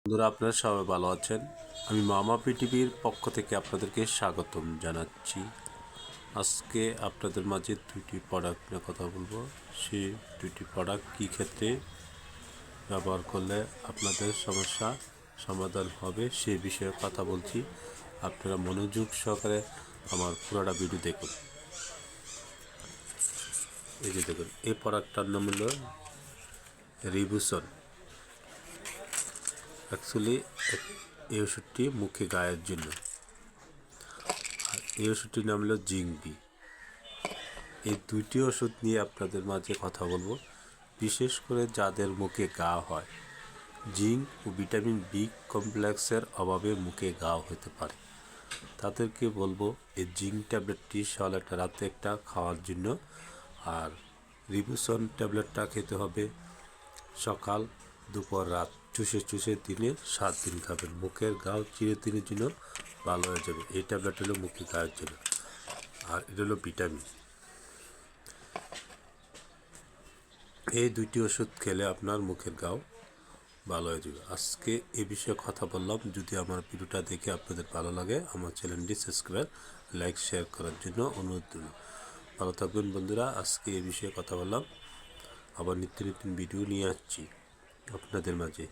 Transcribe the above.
বন্ধুরা, আপনারা সবাই ভালো আছেন। আমি মামা পৃথিবীর পক্ষ থেকে আপনাদেরকে স্বাগতম জানাচ্ছি। আজকে আপনাদের মাঝে দুইটি প্রোডাক্ট নিয়ে কথা বলবো। সেই দুইটি প্রোডাক্ট কী ক্ষেত্রে ব্যবহার করলে আপনাদের সমস্যা সমাধান হবে সে বিষয়ে কথা বলছি। আপনারা মনোযোগ সহকারে আমার পুরোটা ভিডিও দেখুন। এই যে দেখুন, এই প্রোডাক্টটার নাম হলো রিবুসন। অ্যাকচুয়ালি এই ওষুধটি মুখে গায়ের জন্য, আর এই ওষুধটির নাম হলো জিংবি। এই দুইটি ওষুধ নিয়ে আপনাদের মাঝে কথা বলবো। বিশেষ করে যাদের মুখে ঘা হয়, জিঙ্ক ও ভিটামিন বি কমপ্লেক্সের অভাবে মুখে ঘা হতে পারে, তাদেরকে বলবো এই জিঙ্ক ট্যাবলেটটি সকালে একটা রাতে একটা খাওয়ার জন্য। আর রিবুসন ট্যাবলেটটা খেতে হবে সকাল দুপুর রাত, চুষে চুষে দিনে 7 দিন খাবেন। মুখের ঘাও চিরদিনের জন্য ভালো হয়ে যাবে। এই ট্যাবলেট হলো মুখে ঘায়ের জন্য, আর এটা হলো ভিটামিন। এই দুইটি ওষুধ খেলে আপনার মুখের ঘাও ভালো হয়ে যাবে। আজকে এ বিষয়ে কথা বললাম। যদি আমার ভিডিওটা দেখে আপনাদের ভালো লাগে, আমার চ্যানেলটি সাবস্ক্রাইব, লাইক, শেয়ার করার জন্য অনুরোধ রইল। ভালো থাকবেন বন্ধুরা। আজকে এ বিষয়ে কথা বললাম, আবার নিত্য নতুন ভিডিও নিয়ে আসছি আপনাদের মাঝে।